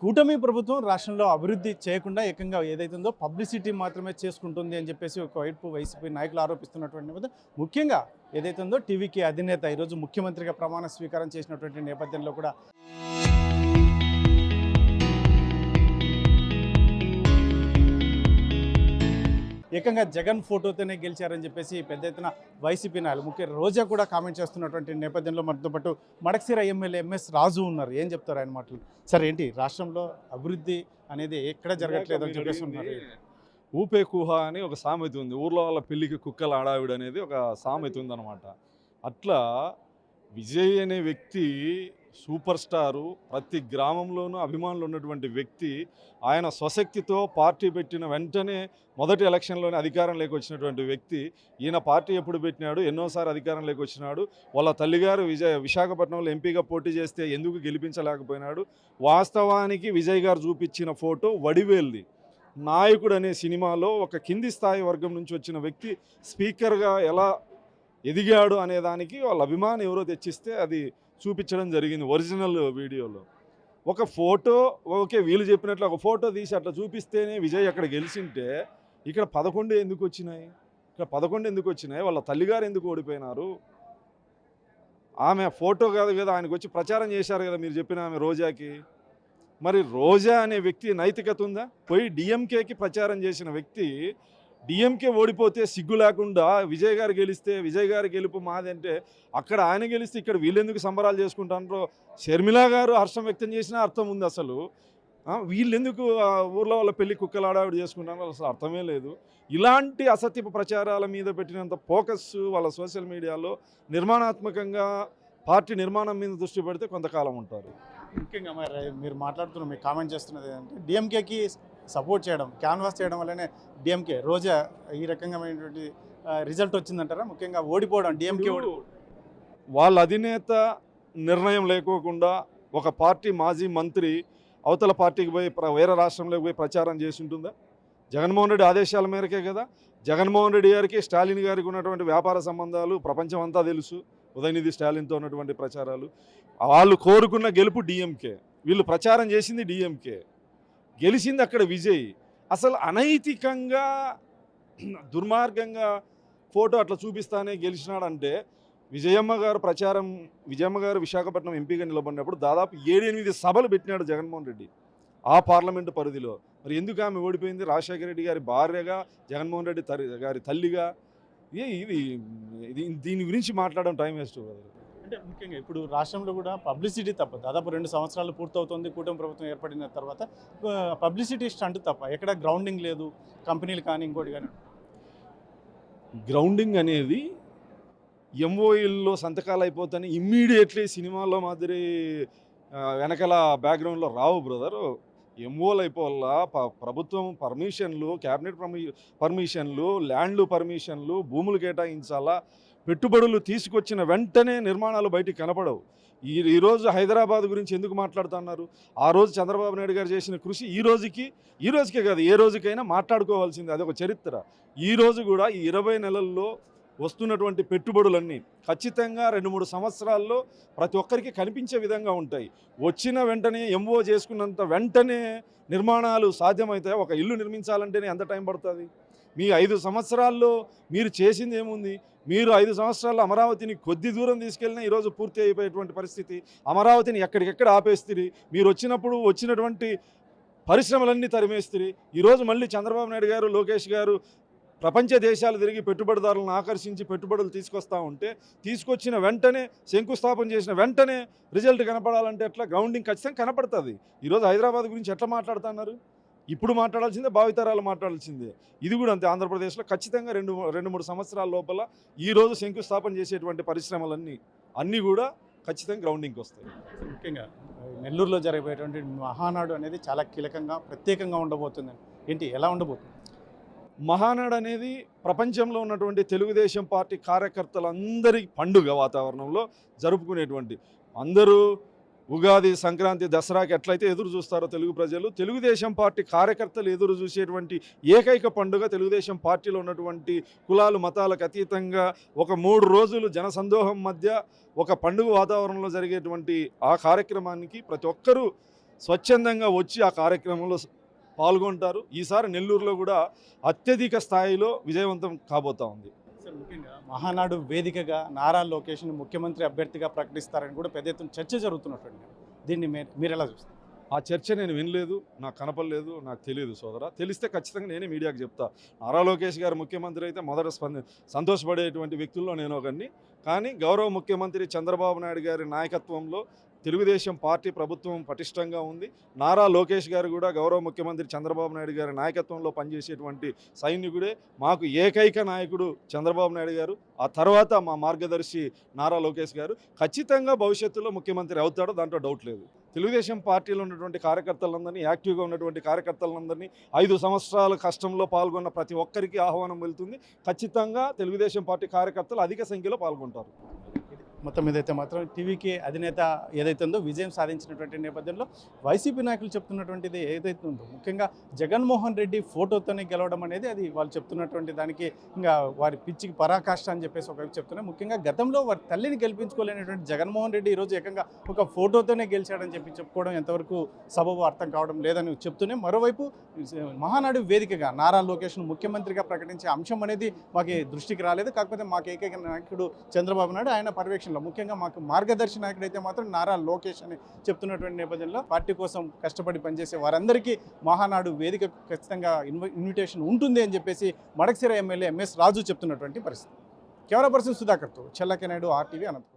కూటమి ప్రభుత్వం రాష్ట్రంలో అభివృద్ధి చేయకుండా ఏకంగా ఏదైతుందో పబ్లిసిటీ మాత్రమే చేసుకుంటుంది అని చెప్పేసి ఒకవైపు వైసీపీ నాయకులు ఆరోపిస్తున్నటువంటి నేపథ్యం ముఖ్యంగా ఏదైతుందో టీవీకి అధినేత ఈరోజు ముఖ్యమంత్రిగా ప్రమాణ స్వీకారం చేసినటువంటి నేపథ్యంలో కూడా ఏకంగా జగన్ ఫోటోతోనే గెలిచారని చెప్పేసి పెద్ద ఎత్తున వైసీపీ నాయకులు ముఖ్యంగా రోజా కూడా కామెంట్ చేస్తున్నటువంటి నేపథ్యంలో మనతో పాటు మడకశిర ఎమ్మెల్యే ఎంఎస్ రాజు ఉన్నారు. ఏం చెప్తారు ఆయన మాటలు? సార్, ఏంటి రాష్ట్రంలో అభివృద్ధి అనేది ఎక్కడ జరగట్లేదు అని చెప్పేసి ఉన్నారు. ఊపే కుహ అని ఒక సామెత ఉంది. ఊర్లో వాళ్ళ పెళ్లికి కుక్కల ఆడావిడ అనేది ఒక సామెత ఉందన్నమాట. అట్లా విజయ్ అనే వ్యక్తి సూపర్ స్టారు, ప్రతి గ్రామంలోనూ అభిమానులు ఉన్నటువంటి వ్యక్తి. ఆయన స్వశక్తితో పార్టీ పెట్టిన వెంటనే మొదటి ఎలక్షన్లోనే అధికారంలోకి వచ్చినటువంటి వ్యక్తి. ఈయన పార్టీ ఎప్పుడు పెట్టినాడు, ఎన్నోసారి అధికారంలోకి వచ్చినాడు. వాళ్ళ తల్లిగారు విశాఖపట్నంలో ఎంపీగా పోటీ చేస్తే ఎందుకు గెలిపించలేకపోయినాడు? వాస్తవానికి విజయ్ గారు చూపించిన ఫోటో వడివేల్ది. నాయకుడు అనే సినిమాలో ఒక కింది స్థాయి వర్గం నుంచి వచ్చిన వ్యక్తి స్పీకర్గా ఎలా ఎదిగాడు అనే దానికి వాళ్ళ అభిమానం ఎవరో తెచ్చిస్తే అది చూపించడం జరిగింది ఒరిజినల్ వీడియోలో. ఒక ఫోటో ఓకే, వీళ్ళు చెప్పినట్లు ఒక ఫోటో తీసి అట్లా చూపిస్తేనే విజయ్ అక్కడ గెలిచింటే ఇక్కడ 11 ఎందుకు వచ్చినాయి? ఇక్కడ 11 ఎందుకు వచ్చినాయి? వాళ్ళ తల్లిగారు ఎందుకు ఓడిపోయినారు? ఆమె ఫోటో కాదు కదా, ఆయనకు వచ్చి ప్రచారం చేశారు కదా మీరు చెప్పిన ఆమె రోజాకి. మరి రోజా అనే వ్యక్తి నైతికత ఉందా? పోయి డిఎంకేకి ప్రచారం చేసిన వ్యక్తి డిఎంకే ఓడిపోతే సిగ్గు లేకుండా విజయ్ గారు గెలిస్తే విజయ్ గారి గెలుపు మాదంటే అక్కడ ఆయన గెలిస్తే ఇక్కడ వీళ్ళెందుకు సంబరాలు చేసుకుంటారో షర్మిలా గారు హర్షం వ్యక్తం చేసినా అర్థం ఉంది. అసలు వీళ్ళెందుకు ఊర్లో వాళ్ళ పెళ్లి కుక్కలాడావిడ చేసుకుంటారో అసలు అర్థమే లేదు. ఇలాంటి అసత్యపు ప్రచారాల మీద పెట్టినంత ఫోకస్ వాళ్ళ సోషల్ మీడియాలో నిర్మాణాత్మకంగా పార్టీ నిర్మాణం మీద దృష్టి పెడితే కొంతకాలం ఉంటారు. ముఖ్యంగా మరి మీరు మాట్లాడుతున్న మీరు కామెంట్ చేస్తున్నది ఏంటంటే డిఎంకేకి సపోర్ట్ చేయడం, క్యాన్వాస్ చేయడం వల్లనే డిఎంకే రోజా ఈ రకమైనటువంటి రిజల్ట్ వచ్చిందంటారా? ముఖ్యంగా ఓడిపోవడం, డిఎంకే వాళ్ళ అధినేత నిర్ణయం లేకోకుండా ఒక పార్టీ మాజీ మంత్రి అవతల పార్టీకి పోయి వేరే రాష్ట్రంలోకి పోయి ప్రచారం చేసి ఉంటుందా? జగన్మోహన్ రెడ్డి ఆదేశాల మేరకే కదా. జగన్మోహన్ రెడ్డి గారికి స్టాలిన్ గారికి ఉన్నటువంటి వ్యాపార సంబంధాలు ప్రపంచం అంతా తెలుసు. ఉదయనిధి స్టాలిన్తో ఉన్నటువంటి ప్రచారాలు. వాళ్ళు కోరుకున్న గెలుపు డిఎంకే, వీళ్ళు ప్రచారం చేసింది డిఎంకే, గెలిచింది అక్కడ విజయ్. అసలు అనైతికంగా దుర్మార్గంగా ఫోటో అట్లా చూపిస్తానే గెలిచినాడంటే విజయమ్మ గారు విశాఖపట్నం ఎంపీగా నిలబడినప్పుడు దాదాపు 7-8 సభలు పెట్టినాడు జగన్మోహన్ రెడ్డి ఆ పార్లమెంటు పరిధిలో. మరి ఎందుకు ఆమె ఓడిపోయింది? రాజశేఖర రెడ్డి గారి భార్యగా, జగన్మోహన్ రెడ్డి గారి తల్లిగా. ఇది దీని గురించి మాట్లాడడం టైం వేస్ట్ కదా. అంటే ముఖ్యంగా ఇప్పుడు రాష్ట్రంలో కూడా పబ్లిసిటీ తప్ప దాదాపు 2 సంవత్సరాలు పూర్తవుతుంది కూటమి ప్రభుత్వం ఏర్పడిన తర్వాత. పబ్లిసిటీ స్టంట్ తప్ప ఎక్కడ గ్రౌండింగ్ లేదు, కంపెనీలు కానీ ఇంకోటి కానీ. గ్రౌండింగ్ అనేది ఎంఓఈల్లో సంతకాలు అయిపోతాయి ఇమ్మీడియట్లీ సినిమాల్లో మాదిరి వెనకాల బ్యాక్గ్రౌండ్లో రావు బ్రదరు. ఎంఓలు అయిపోవాలా, ప్రభుత్వం పర్మిషన్లు, క్యాబినెట్ పర్మిషన్లు, ల్యాండ్లు పర్మిషన్లు, భూములు కేటాయించాలా, పెట్టుబడులు తీసుకొచ్చిన వెంటనే నిర్మాణాలు బయటికి కనపడవు. ఈరోజు హైదరాబాద్ గురించి ఎందుకు మాట్లాడుతున్నారు? ఆ రోజు చంద్రబాబు నాయుడు గారు చేసిన కృషి ఈ రోజుకే కాదు, ఏ రోజుకైనా మాట్లాడుకోవాల్సింది. అదొక చరిత్ర. ఈ రోజు కూడా ఈ 20 నెలల్లో వస్తున్నటువంటి పెట్టుబడులన్నీ ఖచ్చితంగా 2-3 సంవత్సరాల్లో ప్రతి ఒక్కరికి కనిపించే విధంగా ఉంటాయి. వచ్చిన వెంటనే ఎంఓ చేసుకున్నంత వెంటనే నిర్మాణాలు సాధ్యమవుతాయి. ఒక ఇల్లు నిర్మించాలంటేనే ఎంత టైం పడుతుంది? మీ 5 సంవత్సరాల్లో మీరు చేసింది ఏముంది? మీరు 5 సంవత్సరాల్లో అమరావతిని కొద్ది దూరం తీసుకెళ్ళినా ఈరోజు పూర్తి అయిపోయేటువంటి పరిస్థితి. అమరావతిని ఎక్కడికెక్కడ ఆపేస్తుంది. మీరు వచ్చినటువంటి పరిశ్రమలన్నీ తరిమేస్తుంది. ఈరోజు మళ్ళీ చంద్రబాబు నాయుడు గారు, లోకేష్ గారు ప్రపంచ దేశాలు తిరిగి పెట్టుబడిదారులను ఆకర్షించి పెట్టుబడులు తీసుకొస్తూ ఉంటే తీసుకొచ్చిన వెంటనే శంకుస్థాపన చేసిన వెంటనే రిజల్ట్ కనపడాలంటే ఎట్లా? గ్రౌండింగ్ ఖచ్చితంగా కనపడుతుంది. ఈరోజు హైదరాబాద్ గురించి ఎట్లా మాట్లాడుతున్నారు? ఇప్పుడు మాట్లాడాల్సిందే, భావితరాలు మాట్లాడాల్సిందే. ఇది కూడా అంతే. ఆంధ్రప్రదేశ్లో ఖచ్చితంగా 2-3 సంవత్సరాల లోపల ఈరోజు శంకుస్థాపన చేసేటువంటి పరిశ్రమలన్నీ కూడా ఖచ్చితంగా గ్రౌండింగ్కి వస్తాయి. ముఖ్యంగా నెల్లూరులో జరగబోయేటువంటి మహానాడు అనేది చాలా కీలకంగా, ప్రత్యేకంగా ఉండబోతుందని ఏంటి, ఎలా ఉండబోతుంది? మహానాడు అనేది ప్రపంచంలో ఉన్నటువంటి తెలుగుదేశం పార్టీ కార్యకర్తలందరి పండుగ వాతావరణంలో జరుపుకునేటువంటి, అందరూ ఉగాది, సంక్రాంతి, దసరాకి ఎట్లయితే ఎదురు చూస్తారో తెలుగు ప్రజలు, తెలుగుదేశం పార్టీ కార్యకర్తలు ఎదురు చూసేటువంటి ఏకైక పండుగ తెలుగుదేశం పార్టీలో ఉన్నటువంటి కులాలు మతాలకు అతీతంగా ఒక 3 రోజులు జనసందోహం మధ్య ఒక పండుగ వాతావరణంలో జరిగేటువంటి ఆ కార్యక్రమానికి ప్రతి ఒక్కరూ స్వచ్ఛందంగా వచ్చి ఆ కార్యక్రమంలో పాల్గొంటారు. ఈసారి నెల్లూరులో కూడా అత్యధిక స్థాయిలో విజయవంతం కాబోతా ఉంది. సార్ ముఖ్యంగా మహానాడు వేదికగా నారా లోకేష్ని ముఖ్యమంత్రి అభ్యర్థిగా ప్రకటిస్తారని కూడా పెద్ద ఎత్తున చర్చ జరుగుతున్నటువంటి దీన్ని మీరు ఎలా చూస్తారు? ఆ చర్చ నేను వినలేదు, నాకు కనపడలేదు, నాకు తెలియదు సోదరా. తెలిస్తే ఖచ్చితంగా నేనే మీడియాకు చెప్తా. నారా లోకేష్ గారు ముఖ్యమంత్రి అయితే మొదట సంతోషపడేటువంటి వ్యక్తుల్లో నేను ఒకరిని. కానీ గౌరవ ముఖ్యమంత్రి చంద్రబాబు నాయుడు గారి నాయకత్వంలో తెలుగుదేశం పార్టీ ప్రభుత్వం పటిష్టంగా ఉంది. నారా లోకేష్ గారు కూడా గౌరవ ముఖ్యమంత్రి చంద్రబాబు నాయుడు గారి నాయకత్వంలో పనిచేసేటువంటి సైనికుడే. మాకు ఏకైక నాయకుడు చంద్రబాబు నాయుడు గారు, ఆ తర్వాత మా మార్గదర్శి నారా లోకేష్ గారు. ఖచ్చితంగా భవిష్యత్తులో ముఖ్యమంత్రి అవుతాడో దాంట్లో డౌట్ లేదు. తెలుగుదేశం పార్టీలో ఉన్నటువంటి కార్యకర్తలందరినీ, యాక్టివ్గా ఉన్నటువంటి కార్యకర్తలందరినీ, 5 సంవత్సరాల కష్టంలో పాల్గొన్న ప్రతి ఒక్కరికి ఆహ్వానం వెళ్తుంది. ఖచ్చితంగా తెలుగుదేశం పార్టీ కార్యకర్తలు అధిక సంఖ్యలో పాల్గొంటారు. మొత్తం మీదైతే మాత్రం టీవీకి అధినేత ఏదైతే ఉందో విజయం సాధించినటువంటి నేపథ్యంలో వైసీపీ నాయకులు చెప్తున్నటువంటిది ఏదైతే ఉందో ముఖ్యంగా జగన్మోహన్ రెడ్డి ఫోటోతోనే గెలవడం అనేది అది వాళ్ళు చెప్తున్నటువంటి దానికి ఇంకా వారి పిచ్చికి పరాకాష్ట అని చెప్పేసి ఒకవైపు చెప్తున్నారు. ముఖ్యంగా గతంలో వారి తల్లిని గెలిపించుకోలేనటువంటి జగన్మోహన్ రెడ్డి ఈరోజు ఏకంగా ఒక ఫోటోతోనే గెలిచాడని చెప్పి చెప్పుకోవడం ఎంతవరకు సబబు అర్థం కావడం లేదని చెప్తూనే మరోవైపు మహానాడు వేదికగా నారా లోకేష్ను ముఖ్యమంత్రిగా ప్రకటించే అంశం అనేది మాకు దృష్టికి రాలేదు. కాకపోతే మాకు ఏకైక నాయకుడు చంద్రబాబు నాయుడు, ఆయన పర్యవేక్షణ ముఖ్యంగా మాకు మార్గదర్శి నాయకుడు అయితే మాత్రం నారా లోకేష్ అని చెప్తున్నటువంటి నేపథ్యంలో పార్టీ కోసం కష్టపడి పనిచేసే వారందరికీ మహానాడు వేదిక ఖచ్చితంగా ఇన్విటేషన్ ఉంటుంది అని చెప్పేసి మడకశిర ఎమ్మెల్యే ఎంఎస్ రాజు చెప్తున్నటువంటి పరిస్థితి. కెమెరా పర్సన్ సుధాకర్తో చెల్లకెనాయుడు, RTV, అనంతపురం.